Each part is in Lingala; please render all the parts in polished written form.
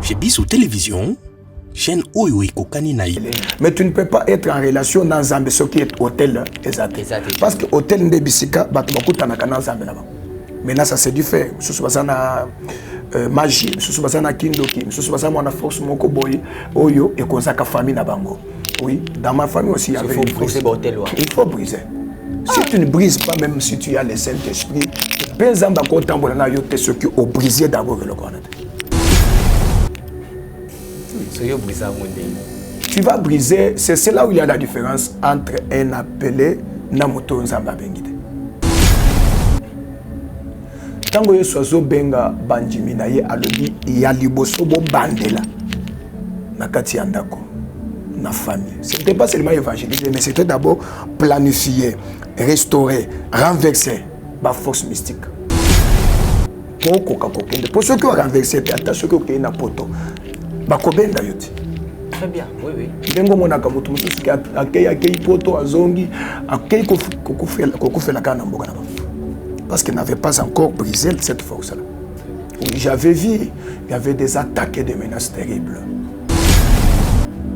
Chez Bissou Télévision, chaîne Oyo Kokani Naï. Mais tu ne peux pas être en relation dans Zambé, ce qui est hôtel exact. Parce que hôtel Ndebisika, Batubakutanaka dans Zambé là-bas. Maintenant, ça c'est du fait. Je suis passé à magie, je suis passé à Kindoki, je suis passé à force Moko Boy, Oyo, et qu'on a famille na bango. Oui, dans ma famille aussi, il y avait une brise. Il faut briser. Si tu ne brises pas, même si tu as le Saint-Esprit, ce qui ont brisé d'abord le corps. Tu vas briser, c'est là où il y a la différence entre un appelé et un moto nzamba bengide. Tango yesozo benga banjimi na ye alobi ya liboso bo bandela na kati ya ndako na famille. C'était pas seulement évangéliser, mais c'était d'abord planifier, restaurer, renverser la force mystique. Pour ceux qui ont renversé, attention ceux qui ont poto. Bakobenda yote. Très bien, oui, oui. Bengo monaka mutu mususu ki akei poto azongi akei kokufela kana mboka na ba. Parce qu'il n'avait pas encore brisé cette force-là. Oui, j'avais vu, il y avait des attaques et des menaces terribles.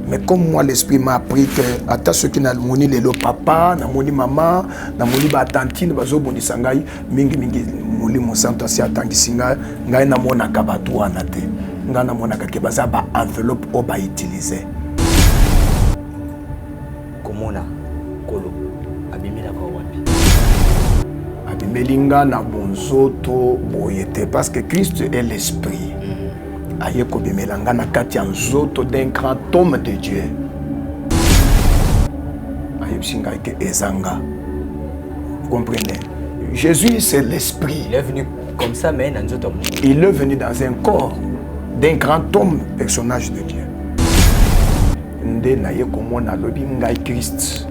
Mais comme moi, l'esprit m'a appris que, à ceux qui n'ont moni le papa, n'a moni maman, n'a moni ba tantine, ba zo bondi sangai, mingi moli mon santo si atangi singa, ngai na mona kabatu anate, ngai na mona kakebaza ba enveloppe o ba utiliser. Komona kolo abimela kwa wapi? Abimelinga na bonzoto boyete parce que Christ est l'esprit. Aye kobimelanga na kati ya nzoto d'un grand homme de Dieu. Aye bisinga ke ezanga. Vous comprenez? Jésus c'est l'esprit. Il est venu comme ça mais dans nzoto. Il est venu dans un corps d'un grand homme, personnage de Dieu. Nde na ye komona lobi ngai Christ.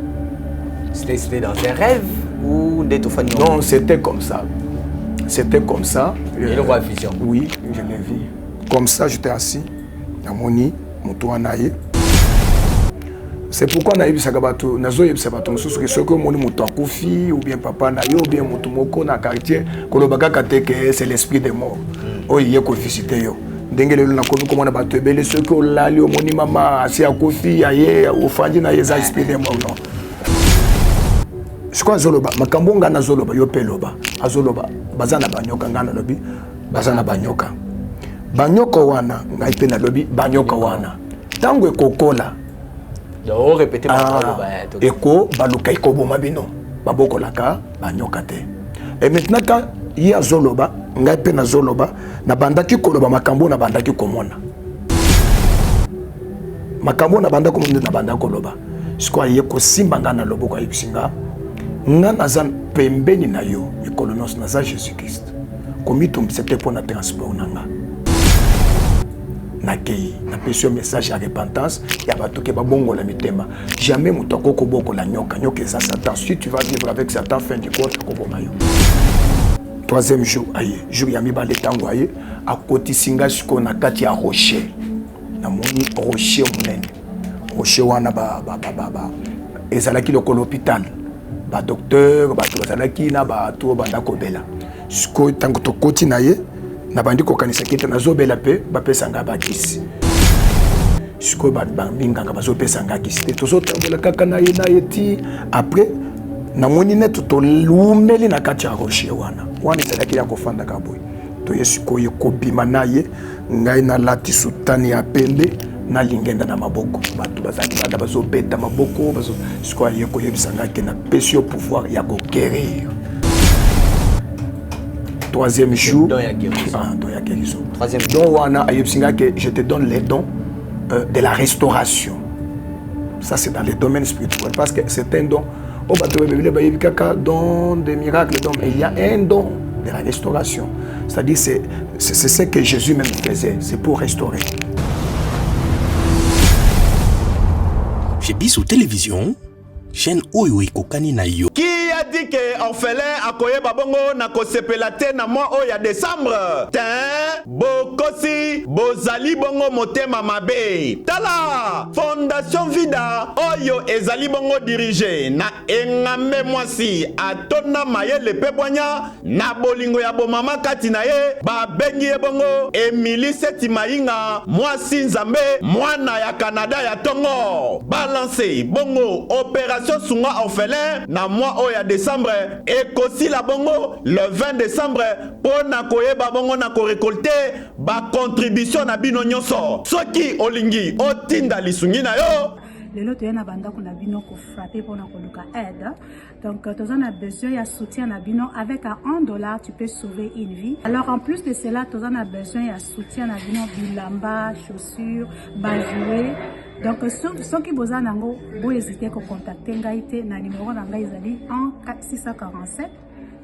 C'était dans un rêve ou des tout fanny? Non, c'était comme ça. C'était comme ça. Il le voit vision. Oui, je l'ai vu. Comme ça, j'étais assis, à Moni, Moutouanaye. C'est pourquoi on a eu Sagabato, Nazo et Sabaton, ce que mon Moutouakoufi, ou bien Papa Nayo, ou bien Moutoumoko, dans le quartier, Kolobaka Kateke, c'est l'esprit des morts. Oh, il y a visité. Dengele na komi comment on a battu belé ceux qui ont l'allé au moni maman, assis à Kofi, aïe, au Fadi, na yeza esprit des morts, non. Je crois Zoloba, Makambonga na Zoloba, Yopeloba, Azoloba, Bazana Banyoka, Ngana Lobi, Bazana Banyoka. Banyoka wana ngaipe na lobi banyoka wana tango ekokola do répéter ba eko baluka ekoboma bino babokolaka banyoka te. Et maintenant quand il y a zoloba ngaipe na zoloba na bandaki koloba makambo na bandaki komona makambo na bandaki komona na bandaki koloba siko yeko simba ngana loboko ayibisinga ngana zan pembeni na yo mikolonos na za Jésus Christ komito c'était pour na transport nanga nakei na pesio message à repentance ya bato ke babongo la mitema jamais mutoko koboko la nyoka nyoka ça Satan si tu vas vivre avec Satan fin du compte koboma yo. Troisième jour aye jour ya mibale tango aye a koti singa siko na kati ya rocher na moni rocher munene rocher wana ba ezalaki lokolo hôpital ba docteur ba to ezalaki na ba to banda kobela siko tango to koti na ye na bandi ko kanisa kete na zobela pe ba pesa nga ba kisi siko ba binga nga ba zo pesa nga kisi te tozo tambola kaka na ye ti après na moni net to lumeli na kati ya rocher wana ezalaki ya kofanda ka boy to yesiko ye kobima na ye ngai na lati sutani ya pembe na lingenda na maboko bato bazaki bada bazo beta maboko bazo siko ye ko yebisa nga ke na pesio pouvoir ya ko guérir. Troisième jour, don ya guérison. Troisième don wana ayebsinga que je te donne les dons de la restauration. Ça c'est dans les domaines spirituels parce que c'est un don. Au bateau bébé kaka don des miracles don, mais il y a un don de la restauration. C'est-à-dire c'est ce que Jésus même faisait, c'est pour restaurer. Chez Bissou Télévision, chaîne Oyo Kokani Naï. a dit que orphelin akoye babongo na kosepela te na mois o ya décembre. Tin, bokosi, bozali bongo motema mabe. Tala, Fondation Vida, oyo ezali bongo dirige na engambe mwasi atona mayele pebonya na bolingo ya bomama kati na ye babengi ye bongo Emily Seti Mainga mwasi nzambe mwana ya Canada ya tongo balance bongo opération sunga orphelin na mois o ya décembre ekosi la bongo le 20 décembre pour na koyeba bongo na ko récolter ba contribution na bino nyonso soki olingi otinda lisungi na yo. Les lots na banda qu'on a bino ko frapper pour na aide. Donc tu as besoin de soutien na bino avec $1 tu peux sauver une vie. Alors en plus de cela tu as besoin de soutien na bino bilamba, chaussures, bajouer. Donc ceux qui besoin nango bo hésiter ko contacter ngaite na numéro na ngai ezali 647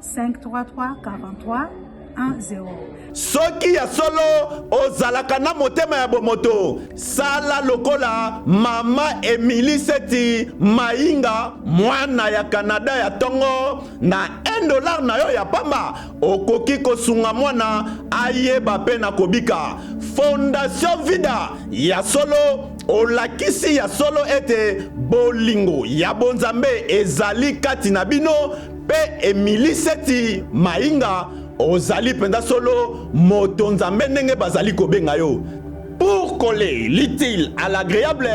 533 43 10. Soki ya solo ozalaka na motema ya bomoto sala lokola mama Emily Seti Mainga mwana ya Canada ya tongo na $1 na yo ya pamba okoki kosunga mwana ayeba pe na kobika. Fondation Vida ya solo olakisi ya solo ete bolingo ya bonzambe ezali kati na bino pe Emily Seti Mainga ozali penda solo moto nzambe ndenge bazali kobenga yo. Pour coller l'utile à l'agréable,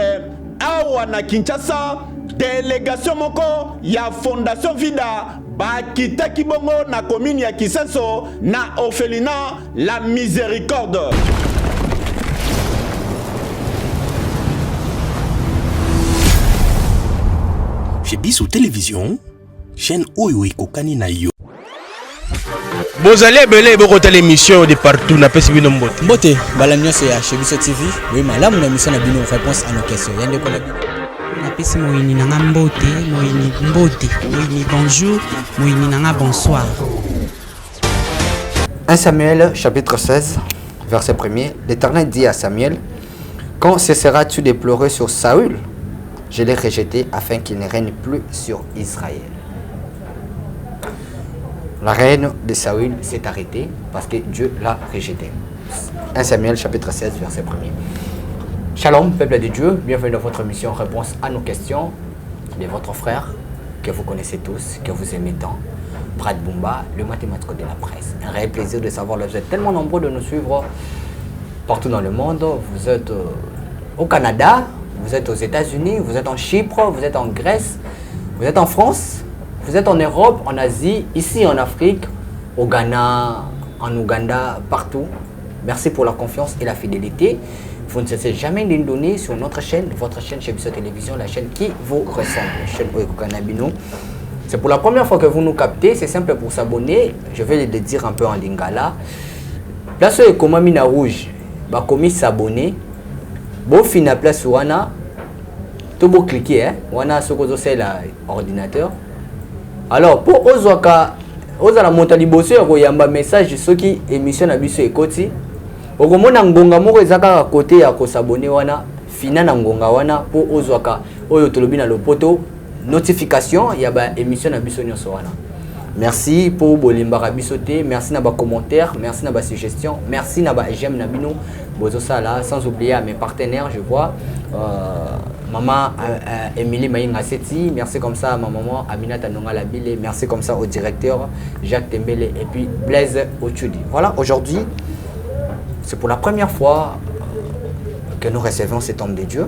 awa na Kinshasa délégation moko ya Fondation Vida bakitaki bongo na commune ya Kisenso na orphelinat La Miséricorde. Chez Bissou Télévision, chaîne oyo ekokani na yo. Bozali ebele bokota l'émission de partout na pesi bino mbote. Mbote bala nyonso ya chez Biso TV. Oui malamu na mission na bino réponse à nos questions. Yande ko na bino. Na pesi moyini nanga mbote, moyini bonjour, moyini nanga bonsoir. 1 Samuel chapitre 16 verset 1er. L'Éternel dit à Samuel: quand cesseras-tu de pleurer sur Saül? Je l'ai rejeté afin qu'il ne règne plus sur Israël. La reine de Saül s'est arrêtée parce que Dieu l'a rejeté. 1 Samuel chapitre 16 verset 1er. Shalom, peuple de Dieu, bienvenue dans votre émission Réponse à nos questions de votre frère que vous connaissez tous, que vous aimez tant, Brad Bumba, le mathématique de la presse. Un réel plaisir de savoir que vous êtes tellement nombreux de nous suivre partout dans le monde. Vous êtes au Canada, vous êtes aux États-Unis, vous êtes en Chypre, vous êtes en Grèce, vous êtes en France, vous êtes en Europe, en Asie, ici en Afrique, au Ghana, en Ouganda, partout. Merci pour la confiance et la fidélité. Vous ne cessez jamais de nous donner sur notre chaîne, votre chaîne chez Biso Télévision, la chaîne qui vous ressemble, la chaîne Oyekokanabino. C'est pour la première fois que vous nous captez, c'est simple pour s'abonner. Je vais le dire un peu en lingala. Place où Ekomamina rouge, bah commis s'abonner. Bon fin à place wana, tout beau cliquer, hein. Wana ce que c'est l'ordinateur. Alors pour Ozwaka, Ozala montali bosse yamba message ceux qui émission na biso ekoti. Okomona ngonga moko ezaka à côté ya ko s'abonner wana, fina na ngonga wana pour Ozwaka oyo tolobi na lopoto notification ya ba émission na biso nyonso wana. Merci pour Bolimbara Bisoté, merci na ba commentaire, merci na ba suggestion, merci na ba j'aime na bino bozo sala, sans oublier à mes partenaires, je vois maman Emily Mainga Seti, merci comme ça à ma maman Aminata Nonga Labile, merci comme ça au directeur Jacques Tembele et puis Blaise Ochudi. Voilà, aujourd'hui c'est pour la première fois que nous recevons cet homme de Dieu.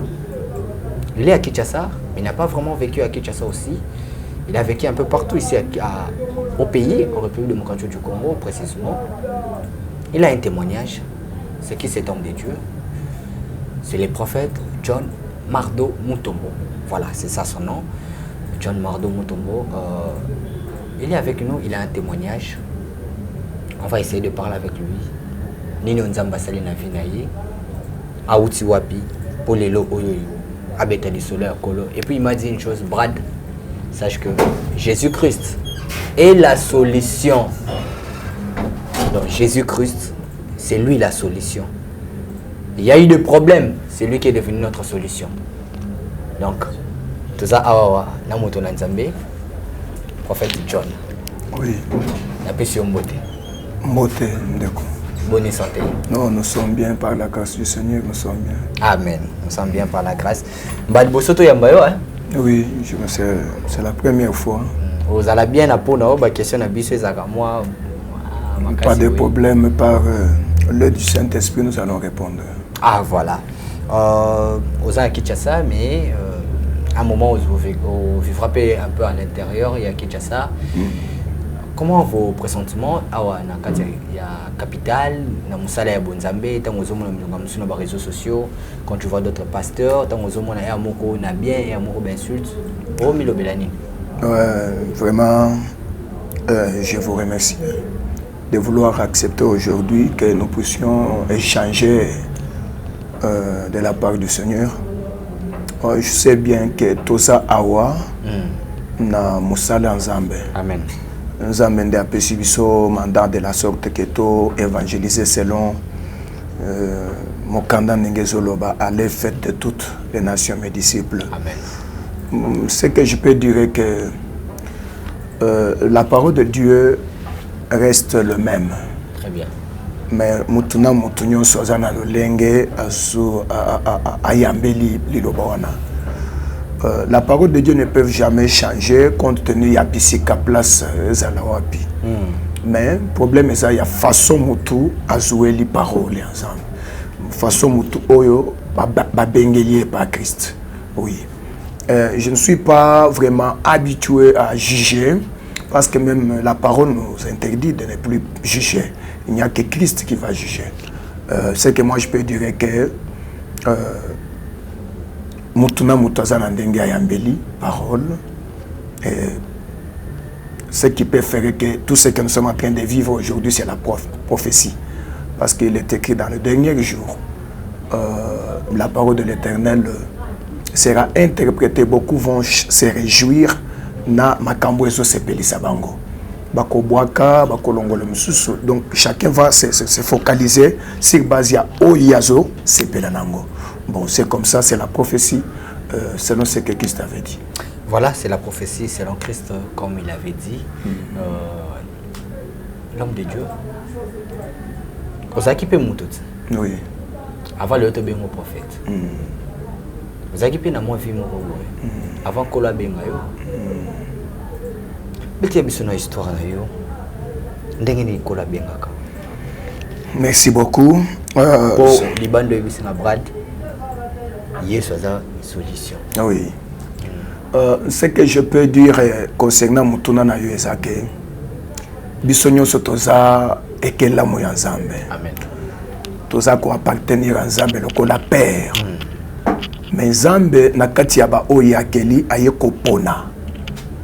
Il est à Kinshasa, mais il n'a pas vraiment vécu à Kinshasa aussi. Il a vécu un peu partout ici au pays, en République démocratique du Congo précisément. Il a un témoignage. C'est qui cet homme de Dieu? C'est le prophète John Mardo Mutombo. Voilà, c'est ça son nom. John Mardo Mutombo. Il est avec nous, il a un témoignage. On va essayer de parler avec lui. Nino Nzamba Salina Vinaye, Aouti Wapi, Polelo Oyoyo, Abeta du Soleil Kolo. Et puis il m'a dit une chose, Brad, sache que Jésus-Christ est la solution. Donc Jésus-Christ, c'est lui la solution. Il y a eu des problèmes, c'est lui qui est devenu notre solution. Donc, tout ça, Awawa, Namoto Nanzambe, prophète John. Oui. Apprécié Mbote. Mbote, Ndeko. Bonne santé. Non, nous sommes bien par la grâce du Seigneur, nous sommes bien. Amen. Nous sommes bien par la grâce. Mbad Bosoto Yambayo, hein? Oui, c'est la première fois. Vous allez bien à Pona, la question à Bissé moi. Pas de problème, par l'aide du Saint-Esprit, nous allons répondre. Ah, voilà. Aux à Kinshasa, mais à un moment où vous frappez un peu à l'intérieur, il y a Kinshasa. Comment vos pressentiments il y a Capitale, dans mon salaire Bonzambé, dans les réseaux sociaux, quand tu vois d'autres pasteurs, dans il y a beaucoup de bien et beaucoup d'insultes. Oh, Milo Belani. Vraiment, je vous remercie de vouloir accepter aujourd'hui que nous puissions échanger de la part du Seigneur. Je sais bien que tout ça awa na musala nzambe. Amen. Nous amène des apécibiso mandat de la sorte que tout évangéliser selon Mokanda Nengezoloba à l'effet de toutes les nations mes disciples. Amen. Ce que je peux dire que la parole de Dieu reste le même. Très bien. Mais mutuna mutunyo sozana lolenge azu ayambeli lilobawana. La parole de Dieu ne peut jamais changer compte tenu ya bisika place zalawapi. Mais le problème est ça, il y a façon mutu azoué li parole ensemble. Façon mutu oyo ba bengelier par Christ. Oui. Je ne suis pas vraiment habitué à juger parce que même la parole nous interdit de ne plus juger. Il n'y a que Christ qui va juger. Ce que moi je peux dire que Mutuna Mutazana Ndenge Ayambeli, parole, ce qui peut faire que tout ce que nous sommes en train de vivre aujourd'hui, c'est la prophétie. Parce qu'il est écrit dans le dernier jour, la parole de l'Éternel sera interprétée, beaucoup vont se réjouir na makambo ezo sepelisa bango. Bako boaka, bako longolo mususu. Donc chacun va se focaliser sur Bazia Oyazo sepelanango. Bon, c'est comme ça, c'est la prophétie selon ce que Christ avait dit. Voilà, c'est la prophétie selon Christ, comme il avait dit. L'homme de Dieu. Vous avez équipé mon tout. Oui. Avant le bien mon prophète. Vous avez équipé dans mon vie mon avant que la benga yo. Mais tu as besoin d'une histoire là yo. Ndengeni ko la benga ka. Merci beaucoup. Pour les bandes de Bissina Brad. Yes, c'est une solution. Oui. Ce que je peux dire concernant Mutuna na Yuezake, Bissonyo Sotoza et Kela Moyanzambe. Amen. Toza ko appartenir à Nzambe loko la père. Mais Nzambe na kati ya ba oyakeli ayeko pona.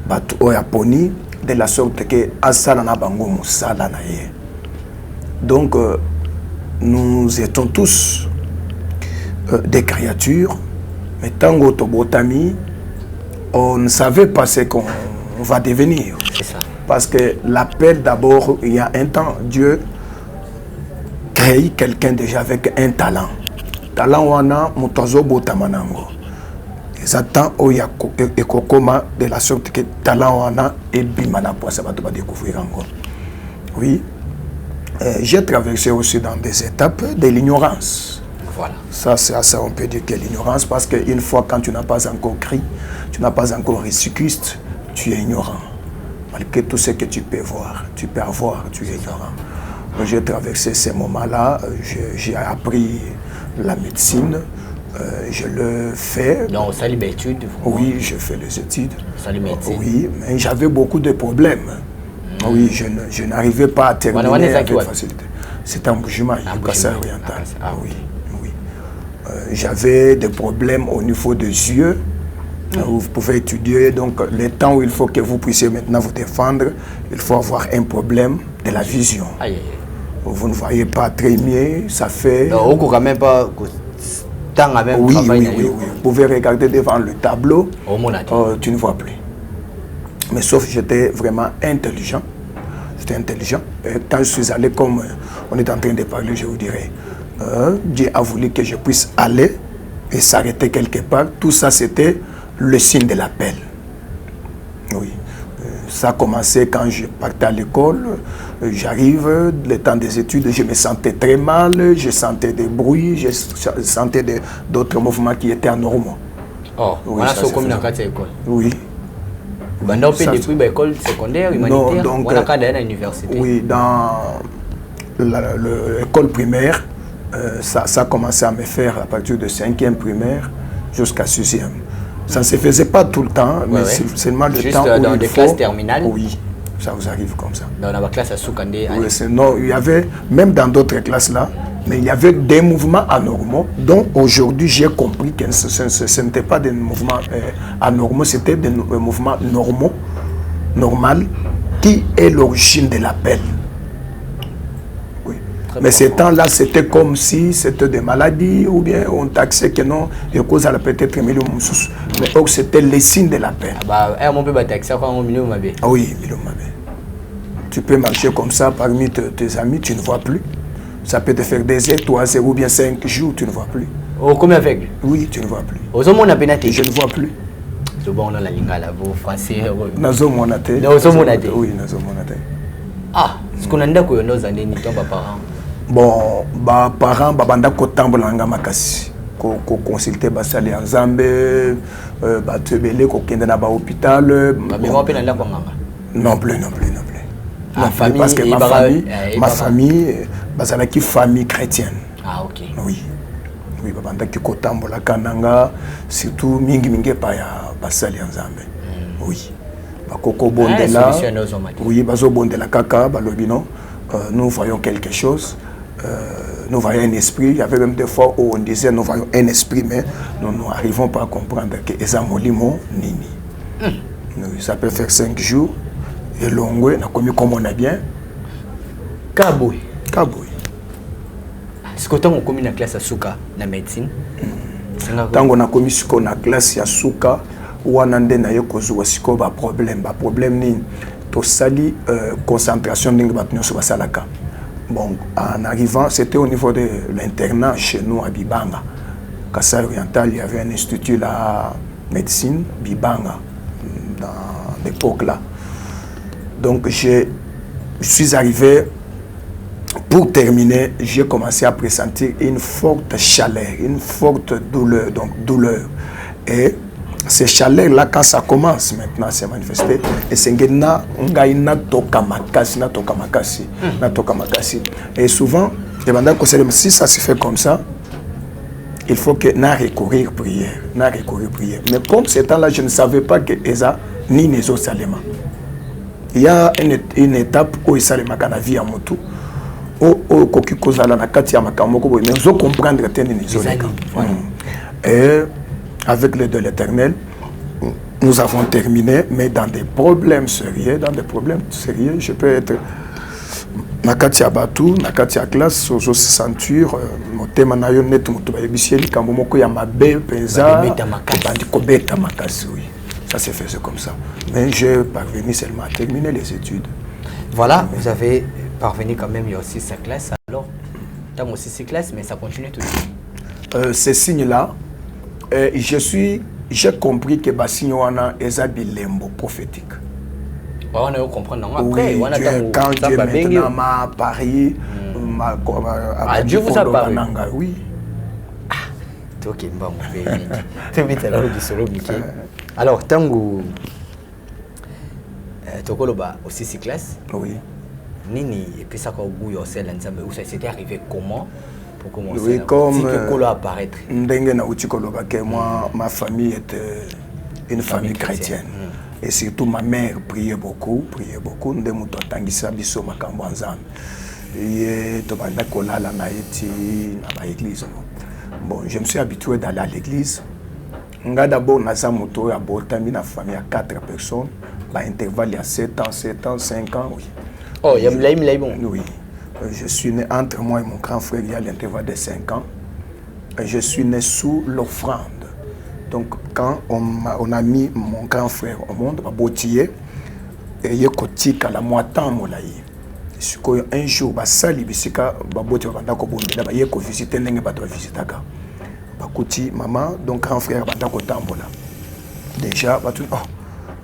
Batu oyaponi de la sorte que asala na bango musala na ye. Donc nous étions tous des créatures, mais tango tobotami, on ne savait pas ce qu'on va devenir. C'est ça. Parce que l'appel d'abord, il y a un temps, Dieu crée quelqu'un déjà avec un talent. Talent wana mutozo botamanango. Exactement où il y a ekokoma de la sorte que talent wana et bimana pour ça va découvrir encore. Oui. J'ai traversé aussi dans des étapes de l'ignorance. Voilà. Ça, on peut dire que l'ignorance, parce qu'une fois, quand tu n'as pas encore crié, tu n'as pas encore reçu Christ, tu es ignorant. Malgré tout ce que tu peux voir, tu peux avoir, tu es ignorant. J'ai traversé ces moments-là, j'ai appris la médecine, je le fais. Donc, ça les études. Oui, je fais les études. Ça les médecine. Oui, mais j'avais beaucoup de problèmes. Oui, je n'arrivais pas à terminer avec facilité. C'est un bougement, Kassai oriental. Ah oui, oui. J'avais des problèmes au niveau des yeux. Vous pouvez étudier, donc le temps où il faut que vous puissiez maintenant vous défendre, il faut avoir un problème de la vision. Aïe. Vous ne voyez pas très bien, ça fait... Non, quand même pas... Oui. Vous pouvez regarder devant le tableau, tu ne vois plus. Mais sauf que j'étais vraiment intelligent. J'étais intelligent. Et quand je suis allé, comme on est en train de parler, je vous dirais, Dieu a voulu que je puisse aller et s'arrêter quelque part. Tout ça, c'était le signe de l'appel. Oui. Ça a commencé quand je partais à l'école. J'arrive, le temps des études, je me sentais très mal, je sentais des bruits, je sentais d'autres mouvements qui étaient anormaux. Oh, oui, voilà ce qu'on a à l'école. Oui. Depuis l'école secondaire, humanitaire, donc, on a à l'université. Oui, dans l'école primaire, ça a commencé à me faire à partir de 5e primaire jusqu'à 6e. Ça ne se faisait pas tout le temps, mais c'est seulement le juste temps où dans il des faut. Classes terminales. Oui, ça vous arrive comme ça. Dans la classe à Soukandé. Oui, non, il y avait, même dans d'autres classes là, mais il y avait des mouvements anormaux dont aujourd'hui j'ai compris que ce n'était pas des mouvements anormaux, c'était des mouvements normaux, normal, qui est l'origine de l'appel. Oui. Mais ces temps-là, c'était comme si c'était des maladies ou bien on taxait que non, et cause à la peut-être million moussous. Mais c'était les signes de l'appel. Ah bah, on peut pas taxer quand on million mabé. Ah oui, million mabé. Tu peux marcher comme ça parmi tes amis, tu ne vois plus. Ça peut te faire des heures, 3 heures ou bien 5 jours, tu ne vois plus. Oh, combien avec? Oui, tu ne vois plus. Aux hommes, on a pénaté. Je ne vois plus. C'est bon, on a la ligne là, vous français. Nazo monate. Nazo monate. Oui, nazo monate. Ah, ce qu'on a dit que nos années n'y tombent pas parents. Bon, bah parents, bah banda kotambola nga makasi. Ko consulter basali en Zambé, bah tebele ko kende na ba hôpital. Mais moi peine là quoi nganga. Non plus. Ah, famille, parce que ma famille, basala qui famille chrétienne. Ah ok. Oui. Oui, bah banda ki kotambola kananga, surtout mingi pa ya basali en Zambé. Oui. Bah koko bondela. Oui, bazo bondela kaka balobino. Nous voyons quelque chose. Nous voyons un esprit. Il y avait même des fois où on disait nous voyons un esprit, mais nous n'arrivons pas à comprendre que Ezamolimo Nini. Ça peut faire 5 jours. Et l'ongwe n'a commis comme on a bien. Kaboui. Est-ce que tant qu'on commis la classe à Souka, la médecine? Tant qu'on a commis ce qu'on a classe à Souka, ou on a un problème ni to sali concentration n'inga batnu sur Salaka. Bon, en arrivant, c'était au niveau de l'internat chez nous à Bibanga. Kassai Oriental, il y avait un institut là, médecine, Bibanga, dans l'époque là. Donc, je suis arrivé, pour terminer, j'ai commencé à pressentir une forte chaleur, une forte douleur, Et ces chaleurs-là, quand ça commence maintenant à se manifester, et c'est que et souvent, si ça se fait comme ça, il faut que na recourir prière. Mais comme ce temps-là, je ne savais pas que Eza ni Nezo Salema. Il y a une étape où il Salema dans la vie à Motu, où Koki Kozala na Kati ya Makamoko, mais on comprendre que Nezo. Et avec l'aide de l'Éternel, nous avons terminé, mais dans des problèmes sérieux, je peux être Nakati Abatu, Nakati à classe, Sozo ceinture, Motema Nayo Net Motobayebisieli, Kambomoko Yamabe, Penza, Bandikobeta Makasi, oui. Ça s'est fait comme ça. Mais j'ai parvenu seulement à terminer les études. Voilà, vous avez parvenu quand même, il y a aussi sa classe. Alors, tu as aussi ses classes, mais ça continue toujours. Ces signes-là, j'ai compris que Bassignoana est un bilembo prophétique. On a comprendre après. Oui, quand Dieu maintenant m'a apparu, Dieu vous a apparu. Oui. Ok, bon, alors, tango Tokoloba aussi ses classes. Oui. Nini et puis ça quand vous où ça s'était arrivé comment pour commencer? Oui, comme apparaître. Moi, ma famille était une famille chrétienne. Et surtout ma mère priait beaucoup. Nous avons tangisa biso makambo nzambe. Et to banda kolala na eti na l'église. Bon, je me suis habitué d'aller à l'église. Nga d'abord naza moto ya botami na famille à 4 personnes, ba intervalle à 7 ans, 5 ans, oui. Oh, il y a bon. Oui. Je suis né entre moi et mon grand frère, il y a l'intervalle de 5 ans. Je suis né sous l'offrande. Donc, quand on a mis mon grand frère au monde, et il y a la moitié de un jour, il y a visité maman, donc grand frère, déjà,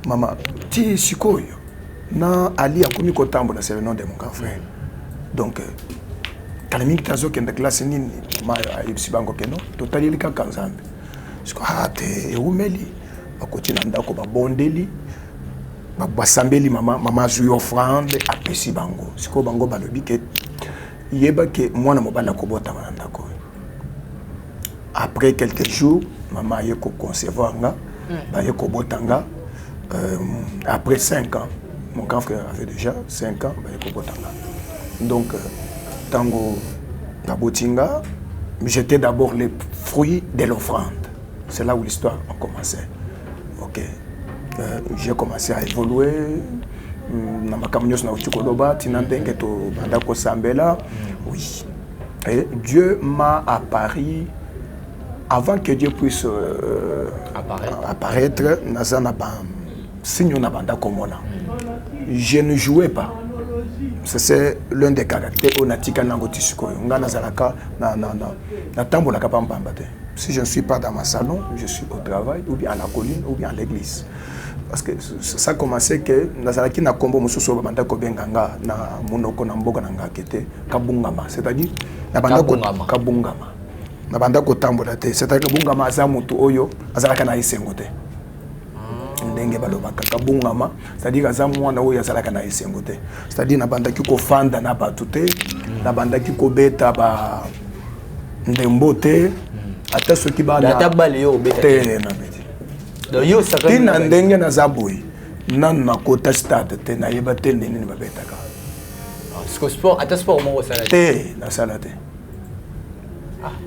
maman, ti sikoyo, na Ali akomi kotambola, c'est le nom de mon grand frère. Donc quand mingi tazo kende classe nini ma ayebisi bango keno totali lika kanzambe. Siko te eumeli bakoti na ndako babondeli basambeli mama zui offrande apesi bango. Siko bango balobi ke yeba ke mwana mobala kobota na ndako. Après quelques jours, maman a concevoir nga, botanga. Après 5 ans, mon grand frère avait déjà 5 ans, botanga. Donc, tango Tabotinga, j'étais d'abord les fruits de l'offrande. C'est là où l'histoire a commencé. Ok. J'ai commencé à évoluer. Oui. Et Dieu m'a apparu avant que Dieu puisse apparaître. Je ne jouais pas. C'est l'un des caractères onatika nangotisiko. Si je ne suis pas dans ma salon, je suis au travail, ou bien à la colline, ou bien à l'église. Parce que ça a commencé que Nazaraki na kombo mususu banda ko benganga na munoko na mboka na ngakete kabungama, c'est-à-dire na banda ko kabungama. Na banda ko tambola te, c'est-à-dire kabungama za mutu oyo azalaka na isengo te. Ndenge balobaka kabungama, c'est-à-dire za mwana oyo azalaka na isengo te. C'est-à-dire na banda ki ko fanda na batu te, na banda ki ko beta ba ndembo te, ata soki ba na tabale yo beta te na beti. Tina ndenge na zabui nan na kota stade te na yeba te ndenge ni babetaka. Parce sport ata sport mo sala te na sala te.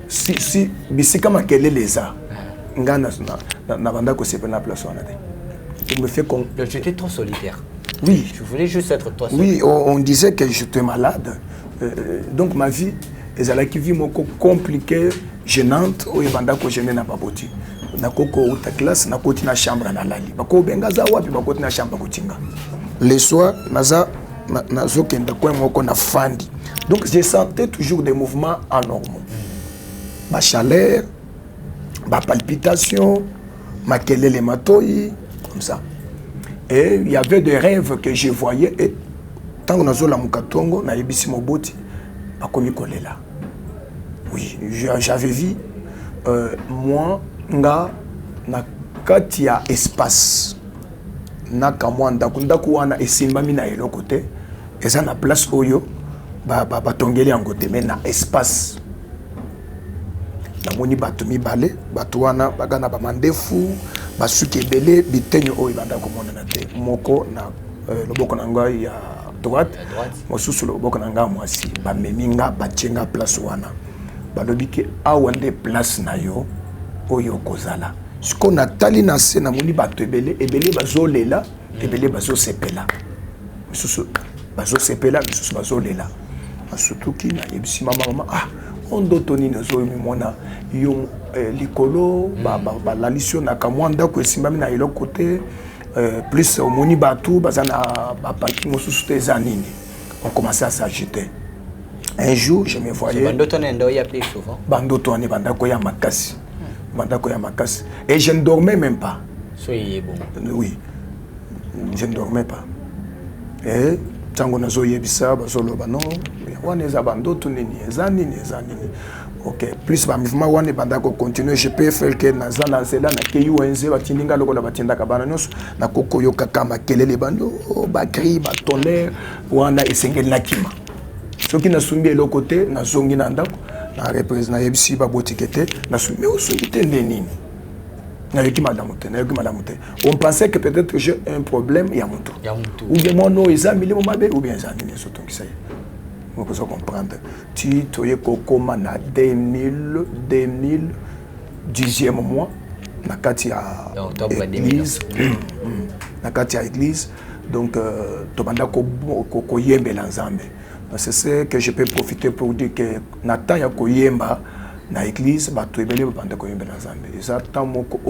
Si bisika makele leza ngana na banda ko sepe na place wana te. Il me fait con. J'étais trop solitaire. Oui, je voulais juste être toi seul. Oui, on disait que j'étais malade. Donc ma vie ezalaki vie moko compliquée, gênante o banda ko gêner na baboti. Nakoko uta classe nakoti na chambre na lali bako bengaza wapi bakoti na chambre kotinga les soirs nazo kenda kwa moko na fandi. Donc je sentais toujours des mouvements anormaux, ma chaleur, ma palpitation, ma kelele matoi comme ça. Et il y avait des rêves que je voyais et tant que nazo la mukatongo na yebisi moboti bakomi kolela. Oui, j'avais vu moi nga na kati ya espace na kamwa ndaku wana esimbami na eloko te eza na place oyo batongeli yango te mais na espace namoni bato mibale bato wana bagana bamandefu basuki ebele bitenyo oyo banda komonana te moko na loboko na ngai ya droite mosusu loboko na ngai mwasi bamemi nga batienga place wana balobi ke awa nde place na yo oyo kozala. Ce qu'on a tali na se na moni bato ebele bazolela ebele bazosepela. Misusu bazosepela misusu bazolela. Surtout ki na yebisi mama ondo toni nazo mimona yo likolo ba la mission na kamwanda ko esimbami na eloko te plus moni bato bazana ba paki mosusu te zanini. On commençait à s'agiter. Un jour, je me voyais Bandoto nendo y appelé souvent. Bandoto ne bandako ya makasi. Et je ne dormais même pas. Soyez bon. Oui, je ne dormais pas. Et tango nazo yebisa basolo bano wana eza bandoto nini ezanini. Ok, plus ba mouvement wana bandako continuer, je peux faire que nazala zela na keyu wenze batindinga lokola batindaka bana nyonso na koko yoka kama kelele bando ba cri ba tonnerre wana esengeli na kima. Soki na sumbi eloko te na zongi na ndako na représente na yebisi ba botikete na sumbi osungite ndenini na yeki madame te. On pensait que peut-être j'ai un problème ya mutu ou bien mon no ezamili mo mabe ou bien ezamili soto ki ça. On peut comprendre tu toye kokoma na 10e mois na kati ya église na kati ya église. Donc to banda ko yembela nzambe. C'est ce que je peux profiter pour dire que Nathan ya koyemba na église bato ebele banda koyemba na Nzambe. Eza tamoko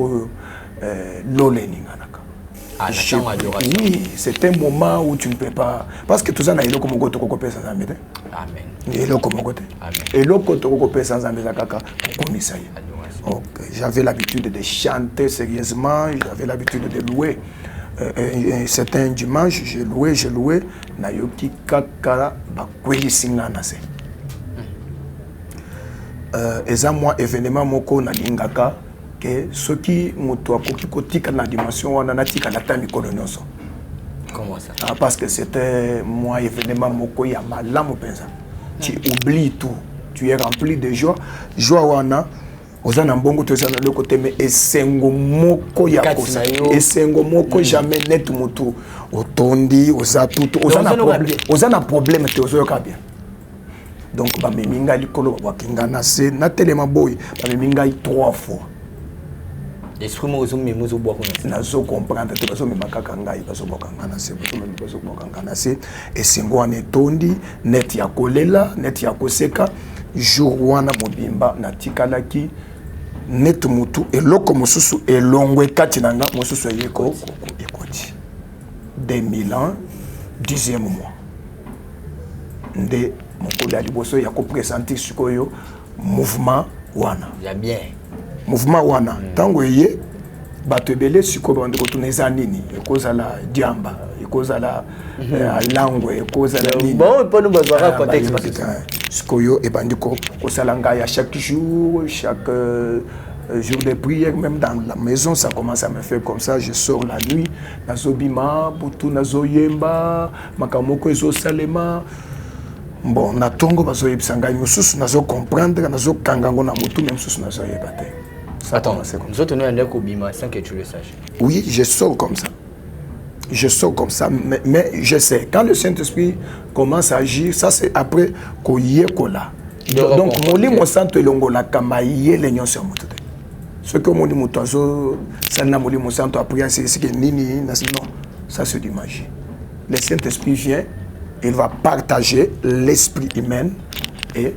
lole ninganaka. Oui, c'est un moment où tu ne peux pas parce que tout ça na eloko moko to kokopesa Nzambe te. Amen. Eloko moko te. Amen. Eloko to kokopesa Nzambe za kaka kokomisa ye. J'avais l'habitude de chanter sérieusement, j'avais l'habitude de louer C'était un dimanche, j'ai loué, nayoki kaka bakweli singa na se. Eza moi événement moko na lingaka que ce qui moto akoki kotika na dimension wana natika na tami kolonyoso. Comment ça? Parce que c'était moi événement moko ya malamu penza. Tu oublies tout, tu es rempli de joie. Joie wana ozana mbongo to ezana le côté mais esengo moko ya kosa. Esengo moko jamais net moto otondi oza tout ozana problème te ozoyoka bien. Donc ba meminga likolo wakinga na se na telema boy ba meminga 3 fois. L'esprit mo zo me mozo boa ko na zo comprendre te bazo me makaka ngai bazo bokanga na se bazo bokanga na se esengo wana tondi net ya kolela net ya koseka jour wana mobimba na tikalaki net mutu eloko mosusu elongwe kati nanga mosusu yeko ekoti 2000 ans 10e mois nde mokolo ya liboso ya kopresenter sikoyo mouvement wana ya bien mouvement wana tango ye bato ebele sikoyo bande kotuna eza nini ekozala diamba ekozala langwe ekozala nini bon pas nous besoin contexte parce que sikoyo ebandi kosala ngai à chaque jour chaque jour de prière même dans la maison ça commence à me faire comme ça je sors la nuit nazobima butu nazoyemba makamoko ezosalema bon na tongo bazoyebisa ngai mosusu nazo comprendre nazo kangango na mutu même mosusu nazoyeba te. Attends, nous autres, on est Kobima sans que tu le saches. Oui, je sors comme ça. Je sors comme ça, mais je sais. Quand le Saint-Esprit commence à agir, ça c'est après Koye Kola. Donc, Moli Monsanto et Longola Kamaye l'union sur Moutouté. Ce que Moli Moutazo, ça n'a Moli Monsanto après, c'est que Nini, non, ça c'est du magie. Le Saint-Esprit vient, il va partager l'esprit humain et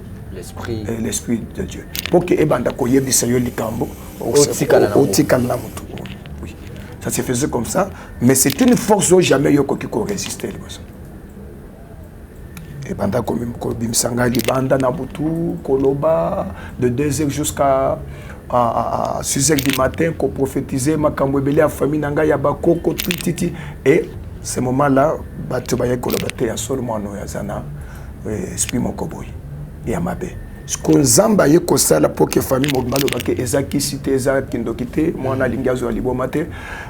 l'esprit de Dieu. Pour que Ebanda Koye Bisayo Likambo, oui, ça se faisait comme ça, mais c'est une force où jamais Yoko qui résister. Ebanda Kobimsanga Libanda Nabutu, Koloba, de 2h jusqu'à 6h du matin, qu'on prophétisait Makambo Ebele à famille Nanga Yabako, Titi, et ce moment-là, Batubaye Kolobate Yasolmo Yazana, Esprit Mokoboy. Et Amabe. Ce qu'on zamba ye kosala pour que famille mobalo bake ezaki cité ezaki kindokité moi na lingazo libomate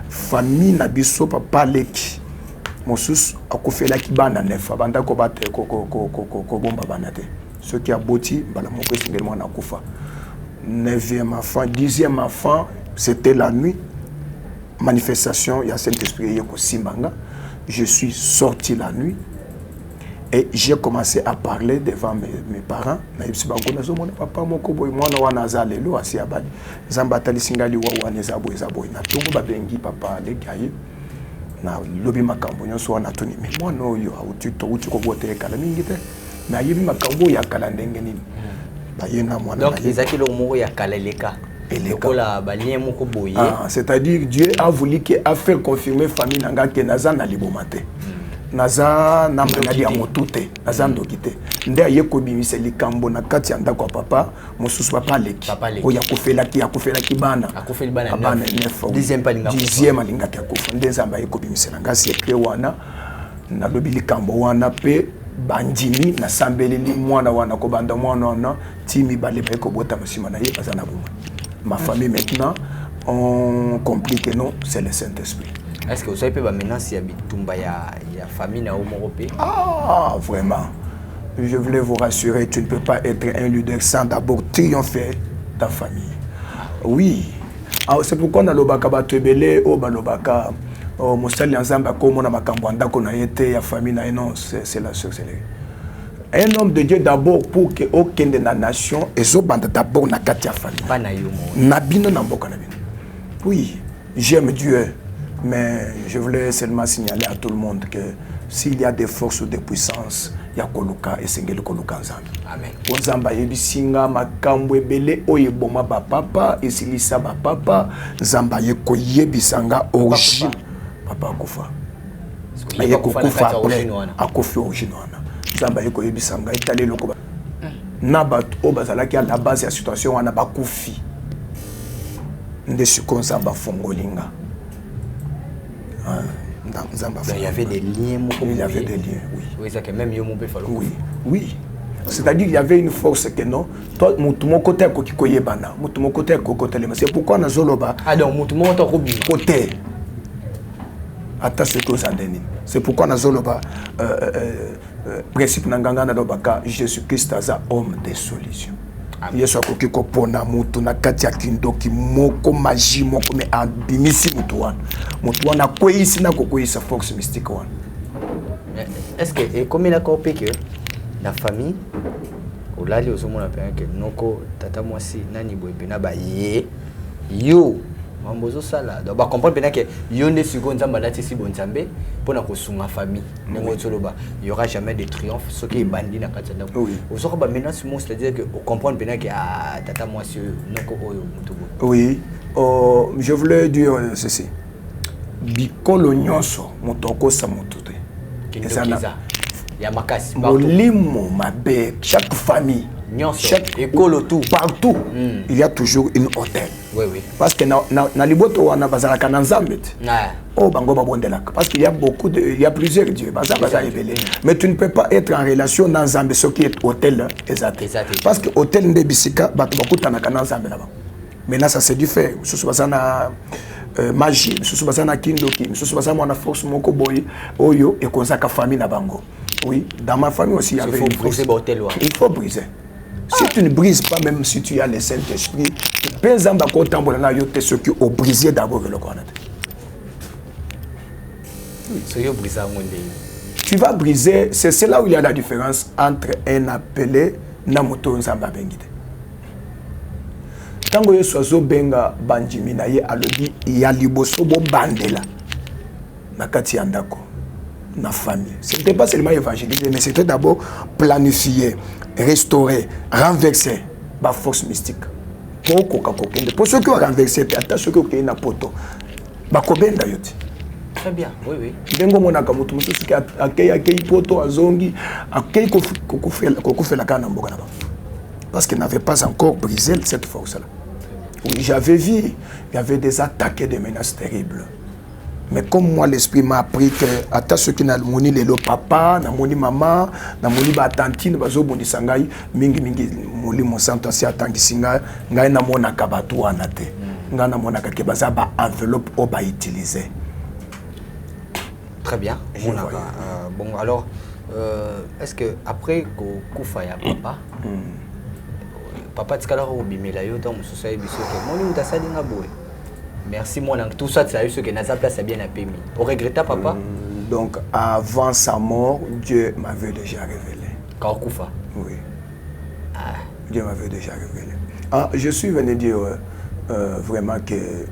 famille na biso papa leki mosus akofela ki bana nef abanda ko bate ko bomba banate ce qui a boti bala moko singel moi na kufa 9e enfant 10e enfant c'était la nuit manifestation ya Saint-Esprit yeko simbanga je suis sorti la nuit. Et j'ai commencé à parler devant mes parents. Papa moko boy mwana wana azalelo asi abali. Zambatali singali wa waneza boy zaboy. Na tongo babengi papa legaye. Na lobi makambo nyonso wana toni. Mais moi no yo auti to uti ko bote kala mingi te. Na yebi makambo ya kala ndenge nini. Ba yena mwana. Donc ezaki lo moko ya kala leka. Lokola balien moko boye. C'est-à-dire Dieu a voulu que a fait confirmer famille nanga ke naza na libomate. Naza na manadi ya motute naza ndokite nde ayeko bimisa likambo na kati ya ndako papa mosusu papa leki oya kofela ki bana akofeli bana 10e alinga ki akofa nde nzamba ayeko bimisa na ngasi ekre wana na lobi likambo wana pe bandimi na sambeleli mwana wana ko banda mwana wana timi bale ba ko bota masima na ye bazana buma ma famille maintenant on complique non c'est le Saint-Esprit. Est-ce que vous savez maintenant s'il y a bitumba ya famille na Omorope? Ah, vraiment. Je voulais vous rassurer, tu ne peux pas être un leader sans d'abord triompher ta famille. Oui. C'est pourquoi dans le baka batebele au balobaka au mostali ensemble comme on a makambo ndako na été ya famille na non c'est la soeur c'est un homme de Dieu d'abord pour que aucun de la nation et zo bande d'abord na kati ya famille. Pas na yo mo. Na bino na mboka na bino. Oui, j'aime Dieu. Mais je voulais seulement signaler à tout le monde que s'il y a des forces ou des puissances, il y a Koluka et Sengel Koluka Nzambe. Amen. Nzamba yebisinga makambo ebele oyeboma ba papa esilisa ba papa Nzamba yeko yebisanga origine papa akufa. Ayeko kufa après akufi origine wana. Nzamba yeko yebisanga etali loko ba. Na bato o bazalaki à la base ya situation wana bakufi. Nde siko Nzamba fongolinga. Il y avait des liens. Il y avait des liens, oui. Oui, c'est que même yo mon père oui, oui. C'est-à-dire qu'il y avait une force que non. Toi, mon côté qui koye bana, mon côté côté. C'est pourquoi na zoloba. Ah donc mon côté. Attends ce que vous en donnez. C'est pourquoi na zoloba principe nanganga na dobaka Jésus-Christ aza homme des solutions. Yesu akoki kopona mutu na kati ya kindoki moko magie moko me abimisi mutu wana kweyisi na kokweyisa force mystique wana. Est-ce que et comme il a compris que la famille au lali osomona pe que noko tata mwasi nani boye pena ba ye yo mambozo sala donc ba comprendre pena que yo ne siko nzamba lati si bonzambe pona ko sunga famille ngo tsoloba il y aura jamais de triomphe ce qui est bandi na kati na au soko ba menace mo c'est-à-dire que comprendre pena que tata mwasi noko oyo mutu bo. Oui, je voulais dire ceci. Bikolo nyonso mutoko sa mutu te. Il y a makasi molimo mabe chaque famille chaque école tout partout il y a toujours une hôtel. Oui oui. Parce que na liboto wana bazalaka na nzambe. Oh bango babondelaka parce qu'il y a il y a plusieurs dieux baza ebele. Mais tu ne peux pas être en relation dans nzambe ce qui est hôtel exact. Parce que hôtel nde bisika bato bakutana kana nzambe là-bas. Maintenant ça c'est du fait. Susu bazana magie, susu bazana kindoki, susu bazana mwana force moko boy oyo et kozaka famille na bango. Oui, dans ma famille aussi il y avait il faut briser l'hôtel. Il faut briser. Si tu ne brises pas, même si tu as le Saint-Esprit, ceux qui ont brisé d'abord le Coran. Tu vas briser, c'est là où il y a la différence entre un appelé Namoto Nzamba Bengide. Quand vous soyez benga bandimi na ye alobi ya liboso bo bandela nakati andako na famille. Ce n'était pas seulement évangéliser, mais c'était d'abord planifier, restaurer, renverser la force mystique. Pour ceux qui ont renversé, ceux qui ont été na poto, bakobenda yoti. Très bien, oui oui. Dengo mona kamutu mususu ki akei poto azongi akei kokufe la kana mboka na ba. Parce qu'il n'avait pas encore brisé cette force là. Oui, j'avais vu, il y avait des attaques et des menaces terribles. Mais comme moi, l'esprit m'a appris que, à ceux qui n'ont moni le papa, n'a moni maman, n'a moni ba tantine, bazo bondi sangai, mingi moli mon santo asi atangi singa, ngai na mona kabatu anate, ngai na mona kake baza ba enveloppe o ba utiliser. Très bien. Bon alors, est-ce que après Koufa ya papa, papa tikala ko bimela yo dans société biso que moni mutasali ngaboué. Merci mon oncle. Tout ça, c'est ce que Naza Place a bien appris. On regrette papa. Donc avant sa mort, Dieu m'avait déjà révélé. Kaokoufa. Oui. Dieu m'avait déjà révélé. Je suis venu dire vraiment que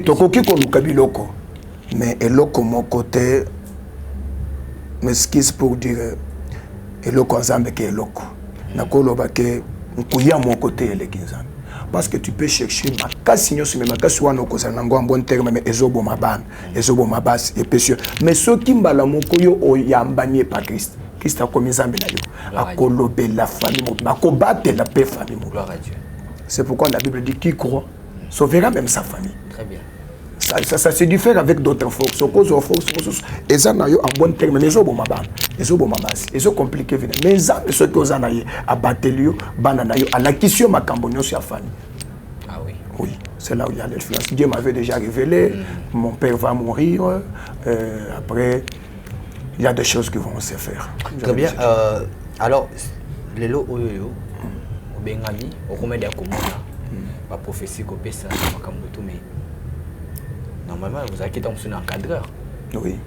Tokoki koluka biloko. Mais eloko mon côté m'excuse pour dire eloko nzambe ke eloko. Nakoloba ke nkuya mon côté elekinzambe. Parce que tu peux chercher ma casse mais ma casse soit en bon terme mais ezobo maban ezobo mabas et péché mais ceux qui mbala mokoyo o yambanye par Christ Christ a commis zambe na yo akolobe la famille bakobate la paix famille. Gloire à Dieu. C'est pourquoi la Bible dit qui croit sauvera même sa famille. Très bien. Ça se diffère avec d'autres forces. Cause aux forces, et ça n'a eu en bon terme, mais ils ont ils ont compliqué. Mais ça, ce que vous en avez à Batelio, Bananayo, à l'acquisition ma cambonio sur la famille. Ah oui. Oui, c'est là où il y a l'influence. Dieu m'avait déjà révélé, mon père va mourir. Après, il y a des choses qui vont se faire. Très bien. Alors, les lots oyo, au Bengali, au Romain d'Akomona, ma prophétie copie ça, ma camboto, mais. Normalement, vous avez quitté un encadreur. Oui.